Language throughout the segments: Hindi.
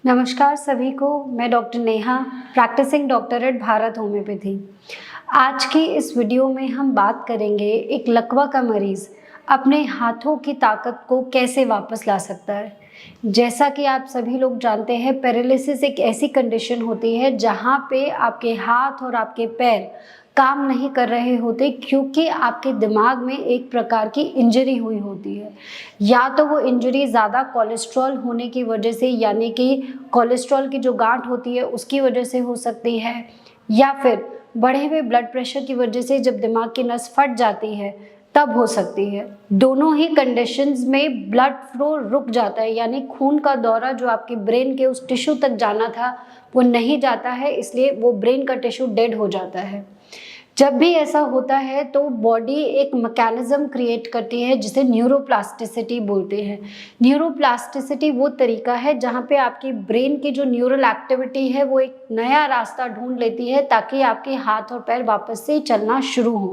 नमस्कार सभी को। मैं doctor Neha, practising doctor at Bharat Homeopathy. आज की इस वीडियो में हम बात करेंगे एक लकवा का मरीज़ अपने हाथों की ताकत को कैसे वापस ला सकता है। जैसा कि आप सभी लोग जानते हैं, पैरालिसिस एक ऐसी कंडीशन होती है जहाँ पे आपके हाथ और आपके पैर काम नहीं कर रहे होते क्योंकि आपके दिमाग में एक प्रकार की इंजरी हुई होती है। या तो वो इंजरी ज़्यादा कोलेस्ट्रॉल होने की वजह से, यानी कि कोलेस्ट्रॉल की जो गांठ होती है उसकी वजह से हो सकती है, या फिर बढ़े हुए ब्लड प्रेशर की वजह से जब दिमाग की नस फट जाती है तब हो सकती है। दोनों ही कंडीशंस में ब्लड फ्लो रुक जाता है, यानी खून का दौरा जो आपके ब्रेन के उस टिश्यू तक जाना था वो नहीं जाता है, इसलिए वो ब्रेन का टिश्यू डेड हो जाता है। जब भी ऐसा होता है तो बॉडी एक मैकेनिज्म क्रिएट करती है जिसे न्यूरोप्लास्टिसिटी बोलते हैं। न्यूरोप्लास्टिसिटी वो तरीका है जहाँ पे आपकी ब्रेन की जो न्यूरल एक्टिविटी है वो एक नया रास्ता ढूंढ लेती है ताकि आपके हाथ और पैर वापस से चलना शुरू हो।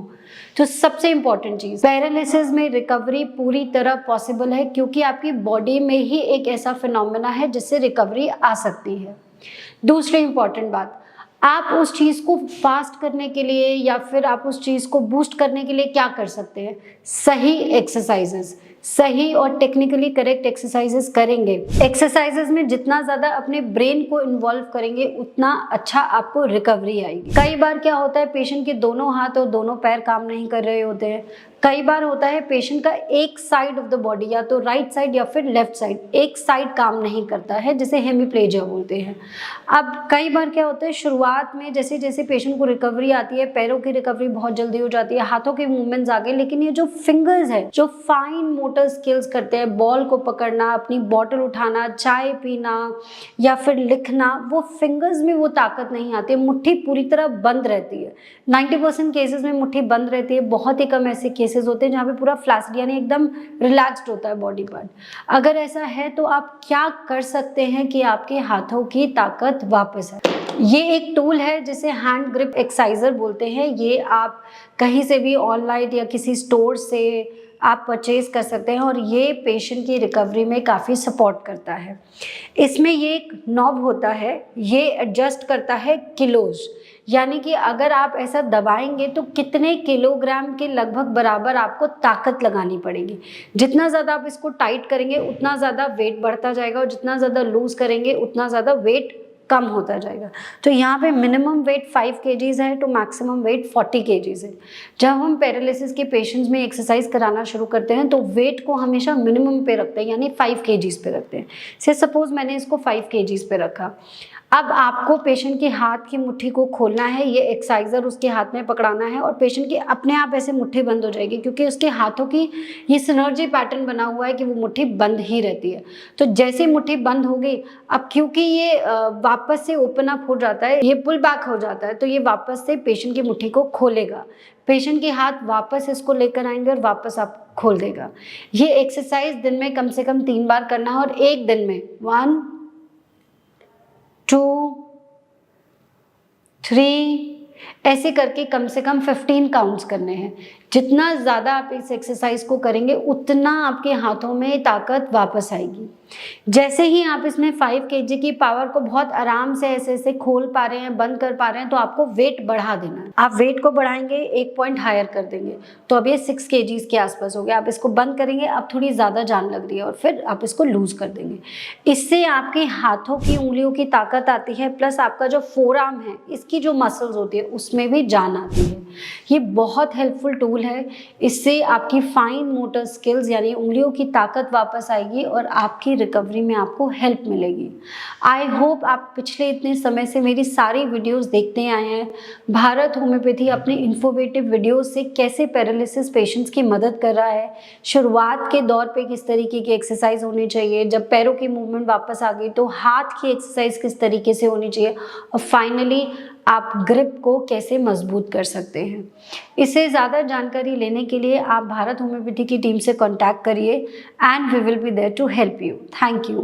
तो सबसे इम्पॉर्टेंट चीज़, पैरालिसिस में रिकवरी पूरी तरह पॉसिबल है क्योंकि आपकी बॉडी में ही एक ऐसा फिनोमेना है जिससे रिकवरी आ सकती है। दूसरी इम्पॉर्टेंट बात, आप उस चीज़ को फास्ट करने के लिए या फिर आप उस चीज़ को बूस्ट करने के लिए क्या कर सकते हैं? सही एक्सरसाइजेस, सही और टेक्निकली करेक्ट एक्सरसाइजेस करेंगे। एक्सरसाइजेस में जितना ज़्यादा अपने ब्रेन को इन्वॉल्व करेंगे उतना अच्छा आपको रिकवरी आएगी। कई बार क्या होता है, पेशेंट के दोनों हाथ और दोनों पैर काम नहीं कर रहे होते हैं। कई बार होता है पेशेंट का एक साइड ऑफ द बॉडी, या तो राइट साइड या फिर लेफ्ट साइड, एक साइड काम नहीं करता है जिसे हेमीप्लेजिया बोलते हैं। अब कई बार क्या होता है, शुरुआत में जैसे जैसे पेशेंट को रिकवरी आती है, पैरों की रिकवरी बहुत जल्दी हो जाती है, हाथों के मूवमेंट्स आ गए, लेकिन ये जो फिंगर्स है, जो फाइन मोटर स्किल्स करते हैं, बॉल को पकड़ना, अपनी बॉटल उठाना, चाय पीना या फिर लिखना, वो फिंगर्स में वो ताकत नहीं आती। मुट्ठी पूरी तरह बंद रहती है। 90% केसेस में मुट्ठी बंद रहती है। बहुत ही कम ऐसे केसेस होते हैं जहाँ पे पूरा फ्लैसिड यानी एकदम रिलैक्स्ड होता है बॉडी पार्ट। अगर ऐसा है तो आप क्या कर सकते हैं कि आपके हाथों की ताकत वापस आए? ये एक टूल है जिसे हैंड ग्रिप एक्सरसाइजर बोलते हैं। ये आप कहीं से भी ऑनलाइन या किसी स्टोर से आप परचेज कर सकते हैं और ये पेशेंट की रिकवरी में काफ़ी सपोर्ट करता है। इसमें ये एक नॉब होता है, ये एडजस्ट करता है किलोज, यानी कि अगर आप ऐसा दबाएंगे तो कितने किलोग्राम के लगभग बराबर आपको ताकत लगानी पड़ेगी। जितना ज़्यादा आप इसको टाइट करेंगे उतना ज़्यादा वेट बढ़ता जाएगा और जितना ज़्यादा लूज़ करेंगे उतना ज़्यादा वेट कम होता जाएगा। तो यहाँ पे मिनिमम वेट 5 kgs है तो मैक्सिमम वेट 40 kgs है। जब हम पैरालिसिस के पेशेंट्स में एक्सरसाइज कराना शुरू करते हैं तो वेट को हमेशा मिनिमम पे रखते हैं, यानी 5 kgs पे रखते हैं। से सपोज मैंने इसको 5 kgs पे रखा। अब आपको पेशेंट के हाथ की मुट्ठी को खोलना है, ये एक्सरसाइजर उसके हाथ में पकड़ाना है और पेशेंट की अपने आप ऐसे मुट्ठी बंद हो जाएगी क्योंकि उसके हाथों की ये सिनर्जी पैटर्न बना हुआ है कि वो मुट्ठी बंद ही रहती है। तो जैसे मुट्ठी बंद हो गई, अब क्योंकि ये वापस से ओपन अप हो जाता है, ये पुल बैक हो जाता है, तो ये वापस से पेशेंट की मुट्ठी को खोलेगा। पेशेंट के हाथ वापस इसको लेकर आएंगे और वापस आप खोल देगा। ये एक्सरसाइज दिन में कम से कम 3 बार करना है और एक दिन में 1 2 3 ऐसे करके कम से कम 15 काउंट्स करने हैं। जितना ज़्यादा आप इस एक्सरसाइज को करेंगे उतना आपके हाथों में ताकत वापस आएगी। जैसे ही आप इसमें 5 kg की पावर को बहुत आराम से ऐसे ऐसे खोल पा रहे हैं, बंद कर पा रहे हैं, तो आपको वेट बढ़ा देना है। आप वेट को बढ़ाएंगे, 1 पॉइंट हायर कर देंगे, तो अब ये 6 kg के आसपास हो गया। आप इसको बंद करेंगे, अब थोड़ी ज़्यादा जान लग रही है और फिर आप इसको लूज कर देंगे। इससे आपके हाथों की उंगलियों की ताकत आती है, प्लस आपका जो फोर आर्म है इसकी जो मसल्स होती है उसमें भी जान आती है। ये बहुत हेल्पफुल टूल है। इससे आपकी फाइन मोटर स्किल्स यानी उंगलियों की ताकत वापस आएगी और आपकी रिकवरी में आपको हेल्प मिलेगी। आई होप आप पिछले इतने समय से मेरी सारी वीडियोस देखते आए हैं। भारत होम्योपैथी अपने इन्फॉर्मेटिव वीडियोस से कैसे पैरालिसिस पेशेंट्स की मदद कर रहा है, शुरुआत के दौर पे किस तरीके की एक्सरसाइज होनी चाहिए, जब पैरों की मूवमेंट वापस आ गई तो हाथ की एक्सरसाइज किस तरीके से होनी चाहिए, और फाइनली आप ग्रिप को कैसे मजबूत कर सकते हैं। इससे ज़्यादा जानकारी लेने के लिए आप भारत होम्योपैथी की टीम से कॉन्टैक्ट करिए and we will be there to help you. Thank you.